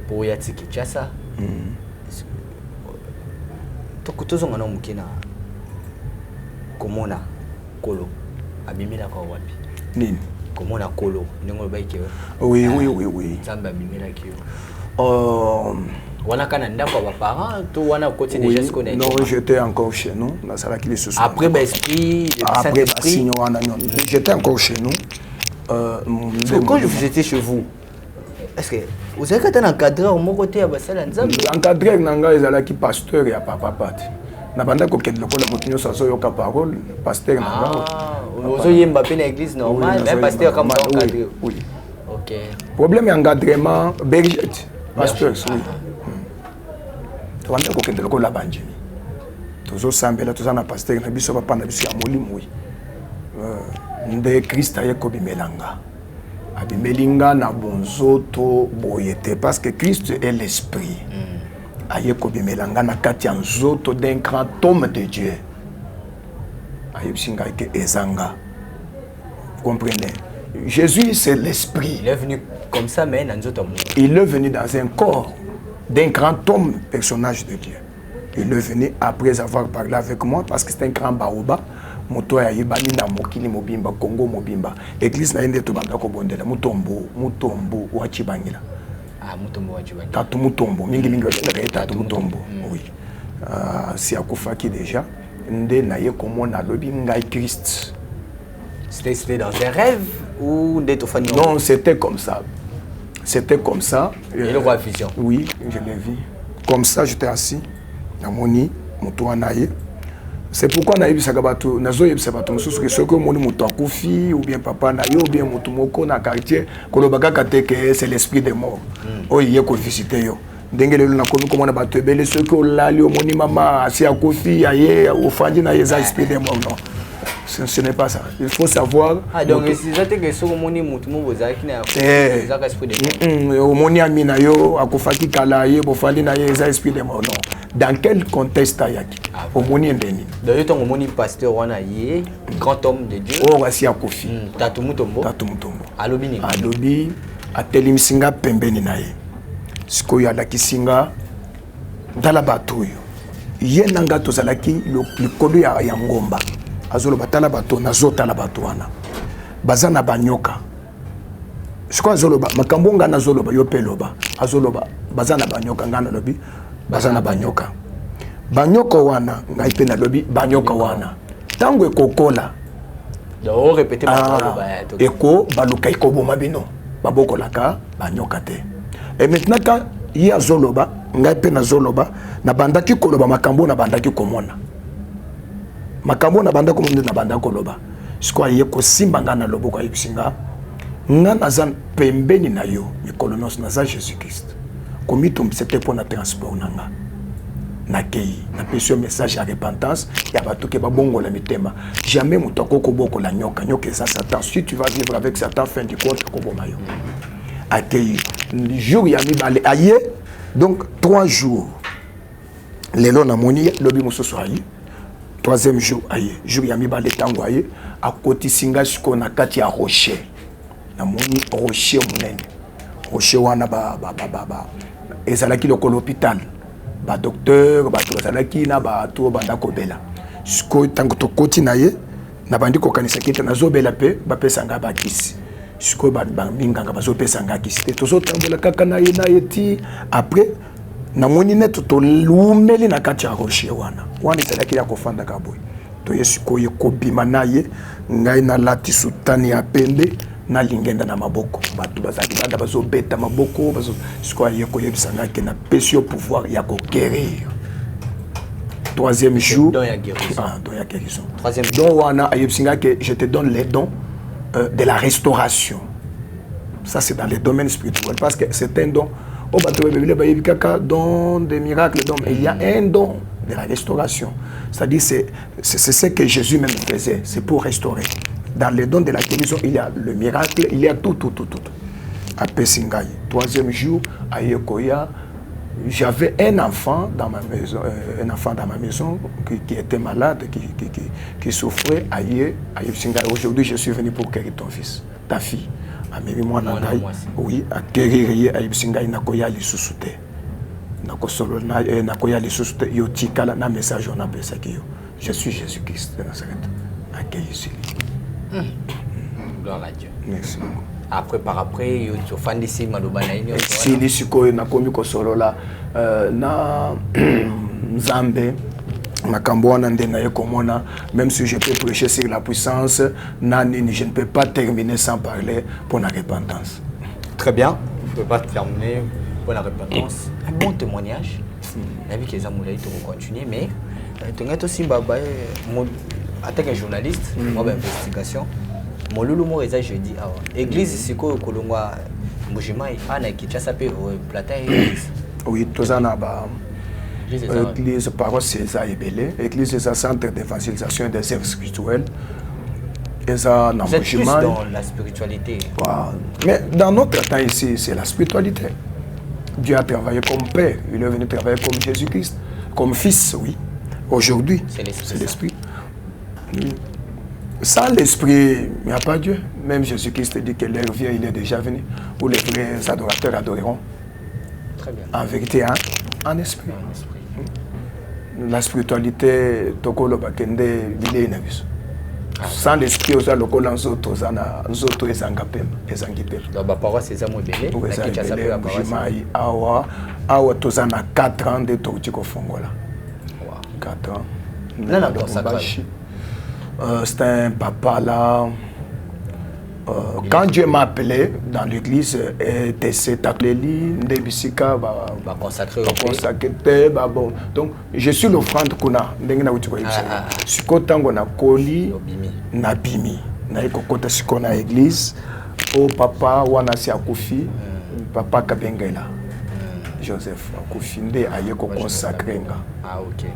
Pour y aller, tu as ça. Donc, tout le monde qui na comment na kolo abimila kwa wapi? Nini? Comment na kolo? Ningo baiki. Oui, oui, oui, oui. Samba abimila kio. Wana kana ndako ba parents, tout wana côté déjà ce qu'on est. Non, j'étais encore chez nous, dans la qui ce soir. Après l'esprit, après j'étais encore chez nous. Quand vous étiez chez vous, est-ce que vous avez un encadreur au mon côté à Bassala Nzambe? Encadreur nanga ezala ki pasteur ya papa pati. Na banda ko kende lokola motinyo saso yo ka parole, pasteur nanga. Vous avez Mbappé dans l'église normale, mais pasteur comme ça encadré. Oui. OK. Ok. Problème d'encadrement, berger, pasteur, oui. Tu vas me dire que tu la bandini. Tu as sambe là, tu as un pasteur, tu as un pasteur, tu as un mouli. Nde Christ a yekobi melanga. Abimelinga na bonzoto boyete parce que Christ est l'esprit. Ayekobi melanga na kati ya nzoto d'un grand homme de Dieu. Ayebsinga ke ezanga. Vous comprenez? Jésus c'est l'esprit. Il est venu comme ça mais dans nzoto. Il est venu dans un corps d'un grand homme, personnage de Dieu. Il est venu après avoir parlé avec moi parce que c'est un grand baoba. Moto ya yebani na mokili mobimba Congo mobimba église na yende to banda ko bondela mutombo wa chibangila mutombo wa chibangila tatu mutombo mingi wa tatu mutombo oui si akufaki déjà nde na ye komona lobi ngai Christ. C'était dans un rêve ou nde to fani? Non, c'était comme ça. C'était comme ça. Et le roi vision. Oui, je l'ai vu. Comme ça j'étais assis na moni moto anaye. C'est pourquoi na yebisa bato nazo yebisa bato mususu ke soko moni moto akufi ou bien papa na yo ou bien moto moko na quartier kolobaka kateke c'est l'esprit des morts. Oye ko visiter yo. Ndengele na komi komona bato ebele soko lali o moni mama asi akufi aye ofandi na yeza esprit des morts non. Ce n'est pas ça. Il faut savoir. Ah donc si ça te que soko moni moto mo bozaki na yeza esprit des morts. O moni amina yo akufaki kala ye bofandi na yeza esprit des morts non. Dans quel contexte ayaki? Au moni ndeni. D'ailleurs ton moni pasteur wana yé grand homme de Dieu. Oh wasi akofi. Tatu mutombo. Alobi ni. Alobi ateli msinga pembeni naye. Siko ya la kisinga ndala bato yo. Ye nanga to zalaki likolo ya ngomba. Azolo batala bato nazota la bato wana. Bazana banyoka. Siko azoloba makambonga nazoloba yo peloba. Azoloba bazana banyoka ngana lobi. Bazana banyoka. Banyoka wana ngai pe na lobi banyoka wana. Tango ekokola. Donc répéter Eko baluka ekoboma bino. Baboko laka banyoka te. Et maintenant quand il y a zoloba ngai pe na zoloba na bandaki koloba makambo na bandaki komona. Makambo na bandaki komona na bandaki koloba. Siko yeko simba ngana loboko ayibisinga. Ngana zan pembeni na yo mikolonos na za Jésus Christ. Comme c'était pour notre transport nanga nakei na pesio message à repentance ya bato ke babongo la mitema jamais mutako koboko la nyoka ça Satan si tu vas vivre avec Satan fin du compte koboma yo akei jour ya mibale aye donc 3 jours lelo na moni lobi mususu aye 3e jour aye jour ya mibale tango aye akoti singa siko na kati ya rocher na moni rocher munene rocher wana ba ezalaki lokolo hôpital ba docteur ba tozalaki na ba to banda kobela siko tango to koti na ye na bandi ko kanisa kite na zobela pe ba pesa nga ba kisi siko ba minganga bazo pesa nga kisi te tozo tambola kaka na ye ti après na moni net to lumeli na kati ya rocher wana ezalaki ya kofanda ka boy to ye siko ye kobima na ye ngai na lati sutani ya pembe na lingenda na maboko bato bazaki banda bazo beta maboko bazo siko yeko yebisanga ke na pesio pouvoir ya ko guérir 3e jour don ya guérison. Don ya guérison 3e don wana ayebsinga que je te donne les dons de la restauration. Ça c'est dans les domaines spirituels parce que c'est un don au bateau bébé ba yebikaka don des miracles don mais il y a un don de la restauration, c'est-à-dire c'est ce que Jésus même faisait, c'est pour restaurer. Dans les dons de la guérison, il y a le miracle, il y a tout. À Pessingaï, 3e jour, à Yekoya, j'avais un enfant dans ma maison, qui était malade, qui souffrait à Pessingaï. Aujourd'hui, je suis venu pour guérir ton fils, ta fille. Oui, à guérir à Pessingaï, Nakoya li susute. Nakoya li susute, yotikala na message on appelle ça qui yo. Je suis Jésus-Christ de Nazareth. Accueilli ici. Gloire à Dieu. Merci beaucoup. Après, par après, tu fais des signes de si les sikoyo na komi ko solola na Nzambe makambo wana ndenga yekomona même si je peux prêcher sur la puissance nani je ne peux pas terminer sans parler pour la repentance. Très bien. Je ne peux pas terminer pour la repentance. Un bon témoignage. La vie que les amours vont continuer mais tu as aussi en tant que journaliste, moi d'investigation, mon loulou moi je dis l'église c'est quoi kolongwa Mbujimai, Anna qui chasse au platin église. Oui, tous en a Église Église Paroisse César Ebélé, Église César Centre d'évangélisation des œuvres spirituelles. Et ça, vous êtes plus dans la spiritualité. Mais dans notre temps ici, c'est la spiritualité. Dieu a travaillé comme Père, il est venu travailler comme Jésus-Christ, comme Fils, oui. Aujourd'hui, c'est l'Esprit. Oui. Sans l'Esprit, il n'y a pas Dieu. Même Jésus-Christ dit que l'heure vient, il est déjà venu, où les vrais adorateurs adoreront. Très bien. En vérité, hein? En esprit. La spiritualité, tokolo bakende bilé nabiso. Sans l'esprit, aux alocaux, les autres, les angapem, les angipem. Donc, la parole, c'est ça, moi, belé. Oui, c'est ça. Awa, tous en a 4 ans de Tortiko Fongola. 4 ans. Non, non, ça c'est un papa là. Quand Dieu m'a appelé dans l'église, c'est appelé Ndebisika, consacré. Donc, je suis l'offrande qu'on a. Si on a Koli, Nabimi, Naikokota Sikona église, au papa Wanasi Akoufi, papa Kabengela, Joseph Akoufi, Nde Ayeko consacré. Ah, ok.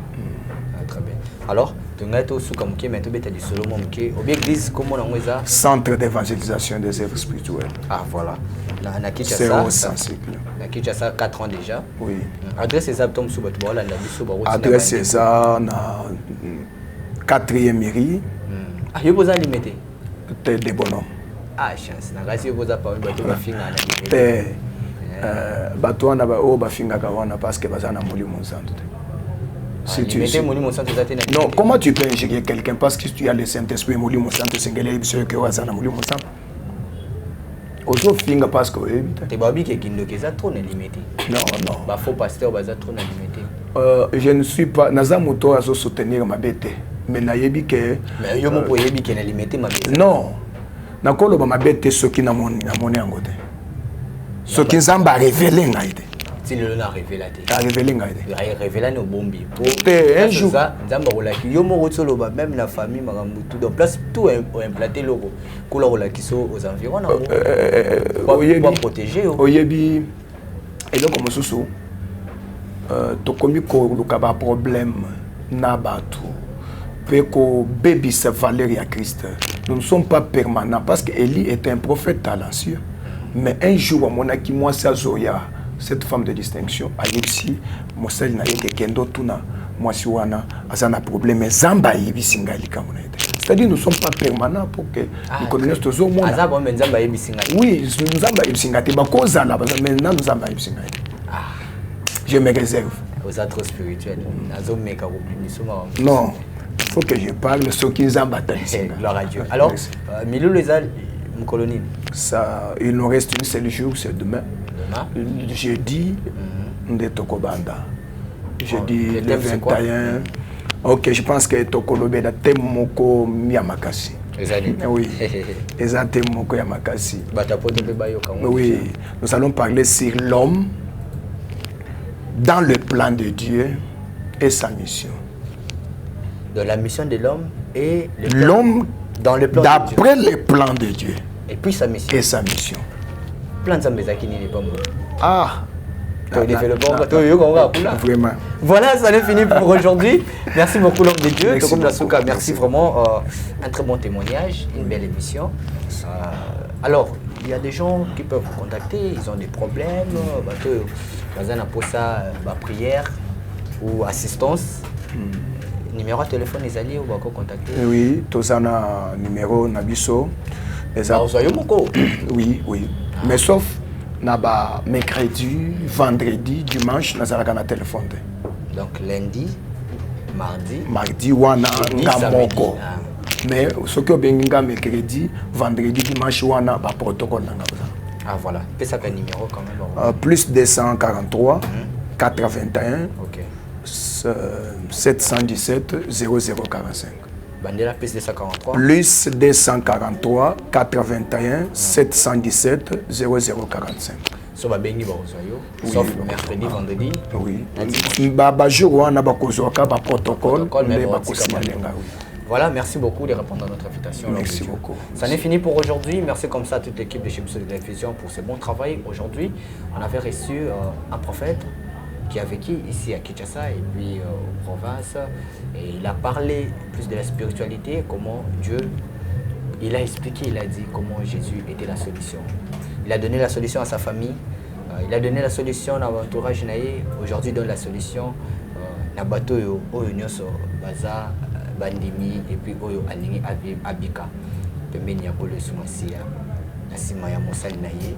Très bien. Alors, tu as tout ce comme qui maintenant tu as du Solomon qui au église comment on a ça centre d'évangélisation des œuvres spirituelles. Ah voilà. Na c'est au sens. Na Kinshasa 4 ans déjà. Oui. Adresse César Tom Soubato la biso ba Adresse César na 4e mairie. Ah yo posa limité. T'es des bonhommes. Ah chance. Na kasi yo posa pa bato ba finga na limité. T'es bato na ba o ba finga ka wana parce que bazana molimo nzanto. Si tu non, comment tu peux ingérer quelqu'un parce que tu as le Saint-Esprit, Mouli Monsanto, Sengele, Monsieur Kewazana, Mouli Monsanto. Aujourd'hui, finga parce que. Tu as dit que tu trop limité. Non, non. Il faut pasteur, tu trop limité. Je ne suis pas. Nazamoto a soutenir ma bête. Mais nayebi que. Mais yo mo po yebi que na limité ma bête. Non. Nakolo ba ma bête ce qui na moni angote. Ce qui nzamba révélé ngaide. Si le a révélé a révélé nos bombi un jour nzamba rolaki yo moko solo ba même la famille makambu tout donc place tout implanté logo kola rolaki so aux environs pour protéger oyebi et donc comme soso to komi ko lukaba problème na batu pe ko baby sa valeur ya Christ. Nous ne sommes pas permanents parce que Élie était un prophète talentueux mais un jour mon aki moi ça zoya cette femme de distinction a ici mosali na yeke kendo tuna mwasi wana azana problème zamba yibisingali kamuna ete. C'est-à-dire nous sommes pas permanents pour que nous connaissions toujours monde. Azaba mais zamba yibisingali. Oui, zamba yibisingati bakoza là maintenant nous zamba yibisingali. Je me réserve. Aux autres spirituels. Azomeka ko binisoma. Non. Il faut que je parle ce qui zamba tansinga. Gloire à Dieu. Alors Milou les colonie. Ça il nous reste une seule jour, c'est demain. Jeudi, de Tokobanda. Jeudi le 21. Ok, je pense que Tokolobe da Temoko Miyamakasi. Oui, exactement Temoko Yamakasi. Oui, nous allons parler sur l'homme dans le plan de Dieu et sa mission. De la mission de l'homme et l'homme dans le plan d'après le plan de Dieu. Et puis sa mission. Et sa mission. Ah, vraiment. Voilà, ça est fini pour aujourd'hui. Merci beaucoup l'homme de Dieu. Merci vraiment. Un très bon témoignage, une belle émission. Alors, il y a des gens qui peuvent vous contacter, ils ont des problèmes, pour ça, prière ou assistance. Numéro de téléphone, les alliés, ou encore contacter. Oui, tous on a numéro Nabiso. Oui, oui. Mais sauf naba mercredi, vendredi, dimanche, nous avons un téléphone. Donc lundi, mardi, wana ngamoko. Mais ce que benga mercredi, vendredi, dimanche, wana ba protocole nanga. Ah voilà. Et ça quel numéro quand même? Plus 243 81 717 0045. Bandela plus 243. Plus 243 81 717 0045. So ba bengi ba ozoyo. Sauf mercredi, vendredi. Oui. Ba jour on a ba kozoka ba protocole mais ba kosingalenga oui. Voilà, merci beaucoup de répondre à notre invitation. Merci beaucoup. Ça n'est fini pour aujourd'hui. Merci comme ça à toute l'équipe de chez Bisso Télévision pour ce bon travail. Aujourd'hui, on avait reçu un prophète qui a vécu ici à Kinshasa et puis aux provinces. Et il a parlé plus de la spiritualité, comment Dieu, il a expliqué, il a dit comment Jésus était la solution. Il a donné la solution à sa famille, il a donné la solution à l'entourage. Aujourd'hui, il donne la solution à bateau oyo nyoso baza bandimi et puis oyo alingi abika. Pembeni ya kolo sumasia na sima ya mosali na ye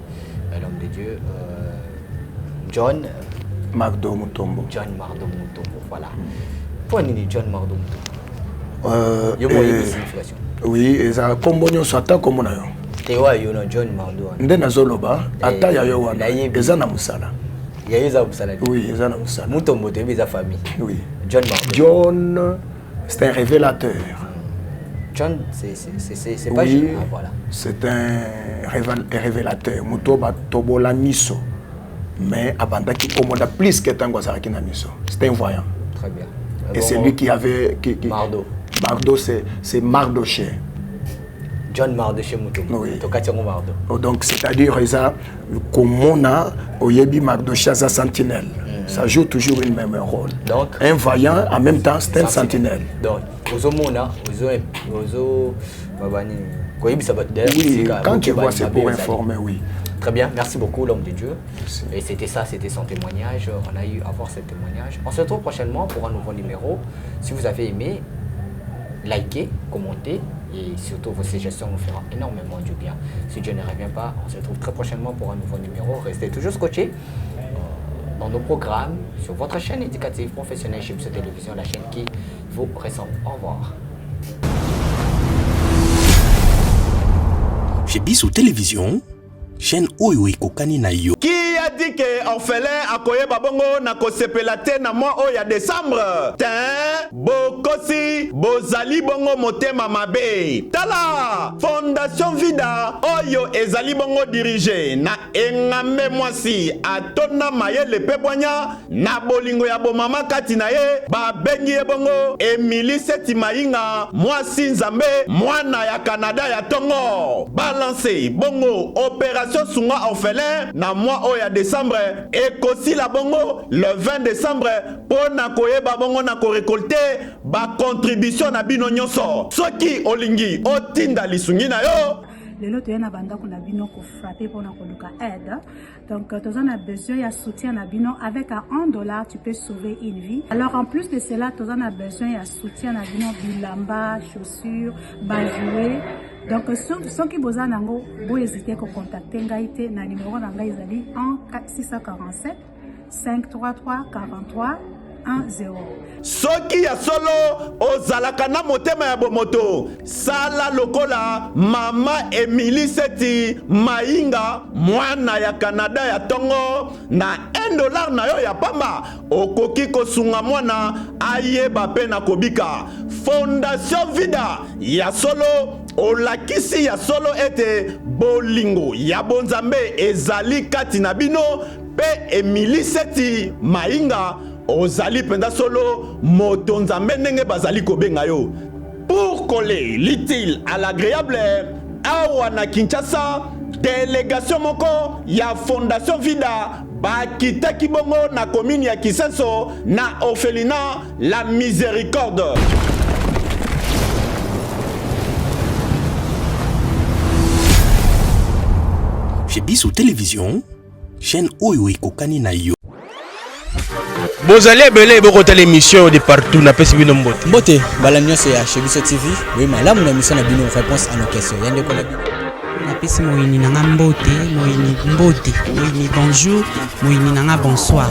l'homme de Dieu John Mardo Mutombo. John Mardo Mutombo, voilà. Pour nini John Mardo Mutombo? Yo mo yeba signification. Oui, eza kombo nyonso ata kombo na yo. Tewa yo no John Mardo. Nde nazoloba ata ya yo wana eza na musala. Ya eza musala. Oui, eza na musala. Mutombo te eza famille. Oui. John Mardo. John, c'est un révélateur. John, c'est pas oui, ah, voilà. C'est un révélateur. Mutoba tobola miso. Mais abandaki omoda plus que tango saraki na miso. C'est un voyant. Très bien. Et c'est lui qui avait Mardo. Mardo, c'est Mardoché. John Mardoché Mutombo. Oui. Mardo. Donc c'est-à-dire ça comme on a oyebi Mardoché sa sentinelle. Ça joue toujours le même rôle. Donc un voyant en même temps c'est un sentinelle. Donc Ozomona, Ozo babani. Oui, quand tu vois c'est pour informer, oui. Très bien, merci beaucoup l'homme de Dieu. Merci. Et c'était ça, c'était son témoignage. On a eu à voir ce témoignage. On se retrouve prochainement pour un nouveau numéro. Si vous avez aimé, likez, commentez et surtout vos suggestions nous feront énormément du bien. Si Dieu ne revient pas, on se retrouve très prochainement pour un nouveau numéro. Restez toujours scotchés dans nos programmes sur votre chaîne éducative professionnelle chez Bisso Télévision, la chaîne qui vous ressemble. Au revoir. Chez Bisso Télévision, chaîne oyo ekokani na yo. Qui a dit que orphelin akoye babongo na kosepela te na mois oya décembre? Tin, bokosi, bozali bongo motema mabe. Tala, Fondation Vida oyo ezali bongo dirigé na engame mwasi atona mayele pebwanya na bolingo ya bomama kati na ye babengi ye bongo Emily Seti Mainga mwasi nzambe mwana ya Canada ya tongo balance bongo opération Sunga orphelin na mois oya décembre et kosi la bongo le 20 décembre pour na koyeba bongo na ko récolter ba contribution na bino nyonso soki olingi otinda lisungi na yo lelo toyena bandako na bino ko frapper pour na koluka aide. Donc tu as besoin de soutien na bino avec $1 tu peux sauver une vie. Alors en plus de cela tu as besoin de soutien na bino bilamba, chaussures, bajouer. Donc ceux qui besoin nango bo hésiter ko contacter ngaite na numéro na ngai ezali 647 533 43 10. Soki ya solo ozalaka na motema ya bomoto sala lokola mama Emily Seti Mainga mwana ya Canada ya tongo na $1 na yo ya pamba okoki kosunga mwana ayeba pe na kobika. Fondation Vida ya solo olakisi ya solo ete bolingo ya bonzambe ezali kati na bino pe Emily Seti Mainga ozali penda solo moto nzambe ndenge bazali kobenga yo. Pour coller l'utile à l'agréable, awa na Kinshasa délégation moko ya Fondation Vida bakitaki bongo na commune ya Kisenso na orphelinat La Miséricorde. Chez Bisso Télévision, chaîne oyo ekokani na yo. Bozali ebele bokotala émission de partout na pesi bino mbote. Mbote bala nyonso ya chez Bisso TV. Oui, malamu na mission na bino réponse à nos questions. Yande ko na bino. Napesi moyini nanga mbote, moyini bonjour, moyini nanga bonsoir.